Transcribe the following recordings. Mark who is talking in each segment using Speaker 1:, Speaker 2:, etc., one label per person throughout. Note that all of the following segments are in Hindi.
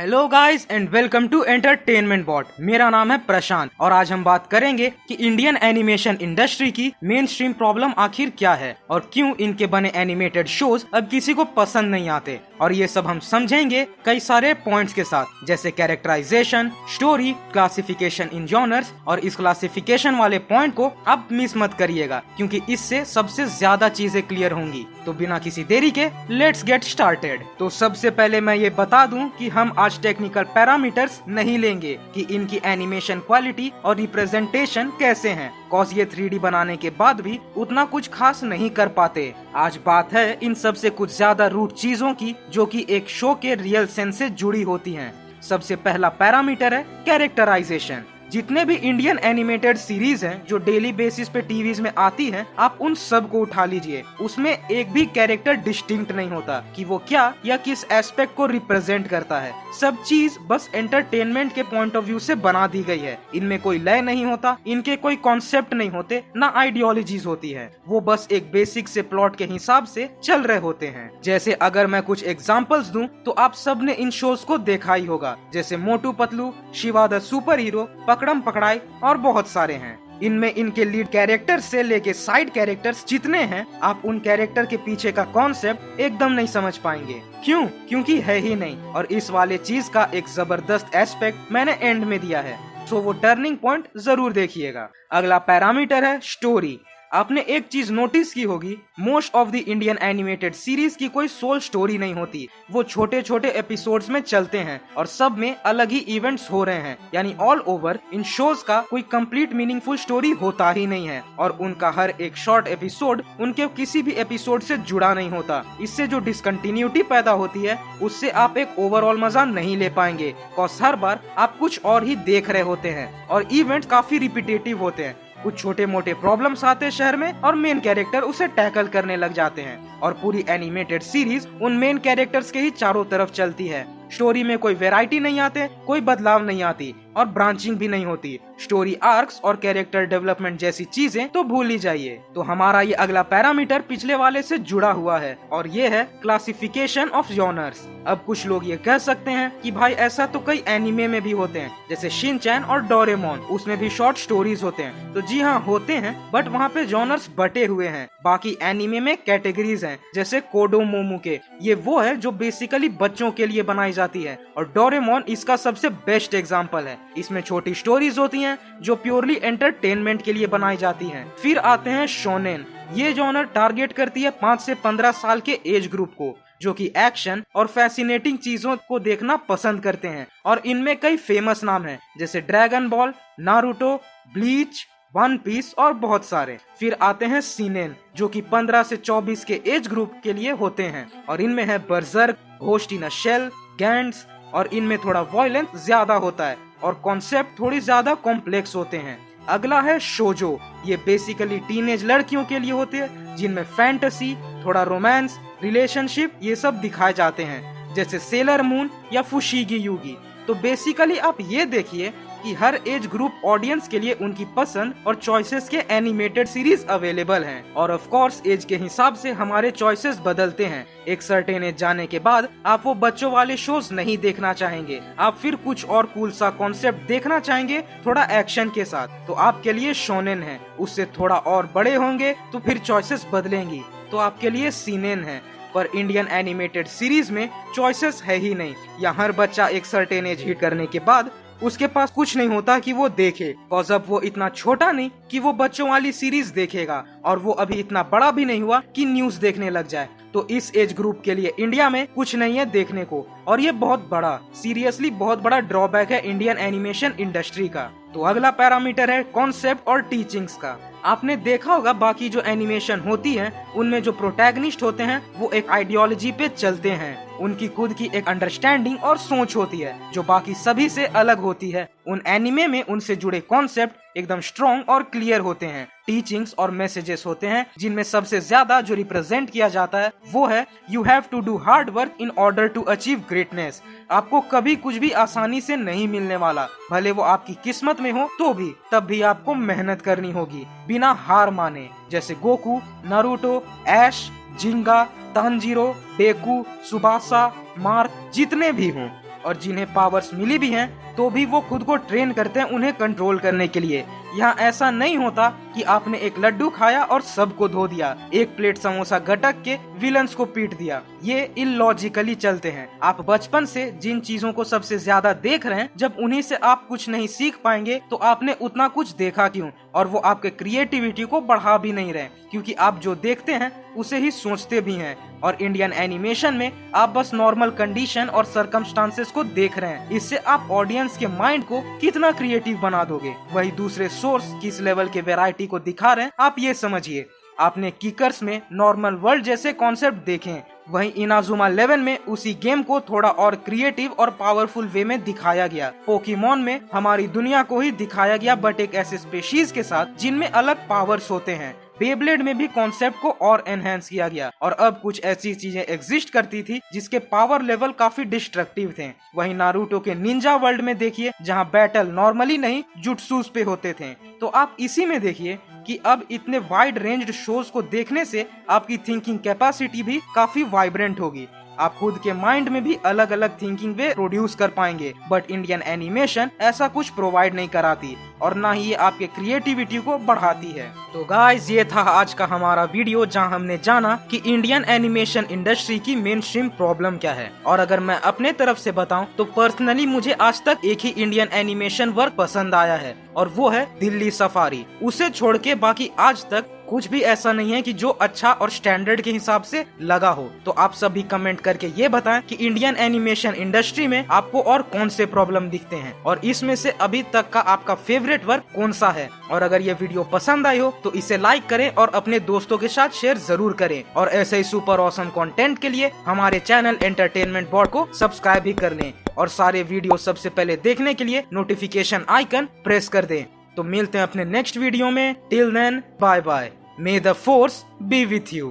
Speaker 1: Hello guys and welcome to entertainment bot. मेरा नाम है प्रशांत और आज हम बात करेंगे कि इंडियन एनिमेशन इंडस्ट्री की मेन स्ट्रीम प्रॉब्लम आखिर क्या है और क्यों इनके बने एनिमेटेड शोज अब किसी को पसंद नहीं आते। और ये सब हम समझेंगे कई सारे पॉइंट्स के साथ, जैसे characterisation, story, classification in genres. और इस क्लासिफिकेशन वाले पॉइंट को आप मिस मत करिएगा क्योंकि इससे सबसे ज्यादा चीजें क्लियर होंगी। तो बिना किसी देरी के लेट्स गेट स्टार्टेड। तो सबसे पहले मैं ये बता दूं कि हम आज टेक्निकल पैरामीटर्स नहीं लेंगे कि इनकी एनिमेशन क्वालिटी और रिप्रेजेंटेशन कैसे हैं, कॉज ये 3D बनाने के बाद भी उतना कुछ खास नहीं कर पाते। आज बात है इन सब से कुछ ज्यादा रूट चीजों की जो कि एक शो के रियल सेंस से जुड़ी होती हैं। सबसे पहला पैरामीटर है कैरेक्टराइजेशन। जितने भी इंडियन एनिमेटेड सीरीज हैं जो डेली बेसिस पे टीवीज में आती हैं, आप उन सब को उठा लीजिए, उसमें एक भी कैरेक्टर डिस्टिंक्ट नहीं होता कि वो क्या या किस एस्पेक्ट को रिप्रेजेंट करता है। सब चीज बस एंटरटेनमेंट के पॉइंट ऑफ व्यू से बना दी गई है। इनमें कोई लय नहीं होता, इनके कोई कॉन्सेप्ट नहीं होते, ना आइडियोलॉजीज होती है। वो बस एक बेसिक से प्लॉट के हिसाब से चल रहे होते हैं। जैसे अगर मैं कुछ एग्जाम्पल्स दूं तो आप सब ने इन शोज को देखा ही होगा, जैसे Motu Patlu, Shiva the super hero, Pakdam Pakdai और बहुत सारे हैं। इनमें इनके लीड कैरेक्टर से लेके साइड कैरेक्टर्स जितने हैं, आप उन कैरेक्टर के पीछे का कॉन्सेप्ट एकदम नहीं समझ पाएंगे। क्यों? क्योंकि है ही नहीं। और इस वाले चीज का एक जबरदस्त एस्पेक्ट मैंने एंड में दिया है, तो वो टर्निंग पॉइंट जरूर देखिएगा। अगला पैरामीटर है स्टोरी। आपने एक चीज नोटिस की होगी, most of the Indian animated series की कोई सोल स्टोरी नहीं होती। वो छोटे छोटे एपिसोड्स में चलते हैं और सब में अलग ही इवेंट्स हो रहे हैं, यानी ऑल ओवर इन शोज का कोई कंप्लीट मीनिंगफुल स्टोरी होता ही नहीं है। और उनका हर एक शॉर्ट एपिसोड उनके किसी भी एपिसोड से जुड़ा नहीं होता। इससे जो डिसकंटिन्यूटी पैदा होती है, उससे आप एक ओवरऑल मजा नहीं ले पाएंगे, कॉज हर बार आप कुछ और ही देख रहे होते हैं और इवेंट्स काफी रिपीटेटिव होते हैं। कुछ छोटे मोटे प्रॉब्लम्स आते हैं शहर में और मेन कैरेक्टर उसे टैकल करने लग जाते हैं और पूरी एनिमेटेड सीरीज उन मेन कैरेक्टर्स के ही चारों तरफ चलती है। स्टोरी में कोई वैरायटी नहीं आते, कोई बदलाव नहीं आती और ब्रांचिंग भी नहीं होती। स्टोरी आर्क्स और कैरेक्टर डेवलपमेंट जैसी चीजें तो भूल ही जाइए। तो हमारा ये अगला पैरामीटर पिछले वाले से जुड़ा हुआ है और ये है क्लासिफिकेशन ऑफ जॉनर्स। अब कुछ लोग ये कह सकते हैं कि भाई ऐसा तो कई एनिमे में भी होते हैं, जैसे शिनचैन और डोरेमोन, उसमें भी शॉर्ट स्टोरीज होते हैं। तो जी हाँ, होते हैं, बट वहाँ पे जॉनर्स बटे हुए हैं। बाकी एनिमे में कैटेगरीज हैं, जैसे कोडोमोमो ये वो है जो बेसिकली बच्चों के लिए बनाई जाती है और डोरेमोन इसका सबसे बेस्ट एग्जांपल है। इसमें छोटी स्टोरीज होती हैं जो प्योरली एंटरटेनमेंट के लिए बनाई जाती हैं। फिर आते हैं शोनेन। ये जॉनर टारगेट करती है 5 से 15 साल के एज ग्रुप को, जो कि एक्शन और फैसिनेटिंग चीजों को देखना पसंद करते हैं। और इनमें कई फेमस नाम हैं, जैसे Dragon Ball, Naruto, Bleach, One Piece और बहुत सारे। फिर आते हैं सीनेन, जो कि 15 से 24 के एज ग्रुप के लिए होते हैं और इनमें है berserk, ghost in a shell, गैंड्स, और इनमें थोड़ा वायलेंस ज्यादा होता है और कॉन्सेप्ट थोड़ी ज्यादा कॉम्प्लेक्स होते हैं। अगला है शोजो। ये बेसिकली टीनेज लड़कियों के लिए होते हैं जिनमें फैंटेसी, थोड़ा रोमांस, रिलेशनशिप ये सब दिखाए जाते हैं, जैसे सेलर मून या फुशीगी युगी। तो बेसिकली आप ये देखिए कि हर एज ग्रुप ऑडियंस के लिए उनकी पसंद और चॉइसेस के एनिमेटेड सीरीज अवेलेबल हैं। और ऑफ कोर्स एज के हिसाब से हमारे चॉइसेस बदलते हैं। एक सर्टेन एज जाने के बाद आप वो बच्चों वाले शोज नहीं देखना चाहेंगे, आप फिर कुछ और कूल सा कॉन्सेप्ट देखना चाहेंगे, थोड़ा एक्शन के साथ, तो आपके लिए शोनेन है। उससे थोड़ा और बड़े होंगे तो फिर चॉइसेस बदलेंगी, तो आपके लिए सीनेन है। पर इंडियन एनिमेटेड सीरीज में चॉइसेस है ही नहीं। यहाँ हर बच्चा एक सर्टेन एज हिट करने के बाद उसके पास कुछ नहीं होता कि वो देखे, कॉज अब वो इतना छोटा नहीं कि वो बच्चों वाली सीरीज देखेगा और वो अभी इतना बड़ा भी नहीं हुआ कि न्यूज देखने लग जाए। तो इस एज ग्रुप के लिए इंडिया में कुछ नहीं है देखने को और ये बहुत बड़ा, सीरियसली बहुत बड़ा ड्रॉबैक है इंडियन एनिमेशन इंडस्ट्री का। तो अगला पैरामीटर है कॉन्सेप्ट और टीचिंग्स का। आपने देखा होगा बाकी जो एनिमेशन होती है उनमें जो प्रोटैगनिस्ट होते हैं वो एक आइडियोलॉजी पे चलते हैं। उनकी खुद की एक अंडरस्टैंडिंग और सोच होती है जो बाकी सभी से अलग होती है। उन एनिमे में उनसे जुड़े कॉन्सेप्ट एकदम स्ट्रॉन्ग और क्लियर होते हैं। टीचिंग्स और मैसेजेस होते हैं जिनमें सबसे ज्यादा जो रिप्रेजेंट किया जाता है वो है you have to do hard work in order to achieve greatness. आपको कभी कुछ भी आसानी से नहीं मिलने वाला, भले वो आपकी किस्मत में हो तो भी, तब भी आपको मेहनत करनी होगी बिना हार माने। जैसे गोकू, नारुतो, ऐश, जिंगा, तांजीरो, डेकू, सुबासा, मार्क जितने भी हों। और जिन्हें पावर्स मिली भी हैं तो भी वो खुद को ट्रेन करते हैं उन्हें कंट्रोल करने के लिए। यहाँ ऐसा नहीं होता कि आपने एक लड्डू खाया और सबको धो दिया, एक प्लेट समोसा गटक के विलन्स को पीट दिया। ये इलॉजिकली चलते हैं। आप बचपन से जिन चीजों को सबसे ज्यादा देख रहे हैं, जब उन्हीं से आप कुछ नहीं सीख पाएंगे तो आपने उतना कुछ देखा क्यों? और वो आपके क्रिएटिविटी को बढ़ा भी नहीं रहे, क्योंकि आप जो देखते हैं उसे ही सोचते भी हैं। और इंडियन एनिमेशन में आप बस नॉर्मल कंडीशन और सरकमस्टांसेस को देख रहे हैं। इससे आप ऑडियंस के माइंड को कितना क्रिएटिव बना दोगे? वही दूसरे सोर्स किस लेवल के वैरायटी को दिखा रहे हैं आप ये समझिए। आपने किकर्स में नॉर्मल वर्ल्ड जैसे कॉन्सेप्ट देखे हैं, वहीं इनाजुमा 11 में उसी गेम को थोड़ा और क्रिएटिव और पावरफुल वे में दिखाया गया। पोकेमॉन में हमारी दुनिया को ही दिखाया गया, बट एक ऐसे स्पेशीज के साथ जिनमें अलग पावर्स होते हैं। बेब्लेड में भी कॉन्सेप्ट को और एनहेंस किया गया और अब कुछ ऐसी चीजें एग्जिस्ट करती थी जिसके पावर लेवल काफी डिस्ट्रक्टिव थे। वहीं नारुतो के निंजा वर्ल्ड में देखिए, जहां बैटल नॉर्मली नहीं जुट्सूस पे होते थे। तो आप इसी में देखिए कि अब इतने वाइड रेंज्ड शोज को देखने से आपकी थिंकिंग कैपेसिटी भी काफी वाइब्रेंट होगी। आप खुद के माइंड में भी अलग अलग थिंकिंग वे प्रोड्यूस कर पाएंगे, बट इंडियन एनिमेशन ऐसा कुछ प्रोवाइड नहीं कराती और ना ही ये आपके क्रिएटिविटी को बढ़ाती है। तो गाइस, ये था आज का हमारा वीडियो जहां हमने जाना कि इंडियन एनिमेशन इंडस्ट्री की मेन स्ट्रीम प्रॉब्लम क्या है। और अगर मैं अपने तरफ से बताऊं तो पर्सनली मुझे आज तक एक ही इंडियन एनिमेशन वर्क पसंद आया है और वो है दिल्ली सफारी। उसे छोड़ के बाकी आज तक कुछ भी ऐसा नहीं है कि जो अच्छा और स्टैंडर्ड के हिसाब से लगा हो। तो आप सभी कमेंट करके ये बताएं कि इंडियन एनिमेशन इंडस्ट्री में आपको और कौन से प्रॉब्लम दिखते हैं और इसमें से अभी तक का आपका फेवरेट वर्क कौन सा है। और अगर ये वीडियो पसंद आई हो तो इसे लाइक करें और अपने दोस्तों के साथ शेयर जरूर करें। और ऐसे ही सुपर ऑसम कंटेंट के लिए हमारे चैनल एंटरटेनमेंट बॉट को सब्सक्राइब भी कर लें और सारे वीडियो सबसे पहले देखने के लिए नोटिफिकेशन आइकन प्रेस कर दें। तो मिलते हैं अपने नेक्स्ट वीडियो में। Till then, bye bye. May the force be with you.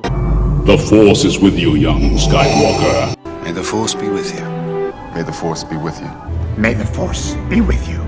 Speaker 2: The force is with you, young Skywalker.
Speaker 3: May the force be with you.
Speaker 4: May the force be with you.
Speaker 5: May the force be with you.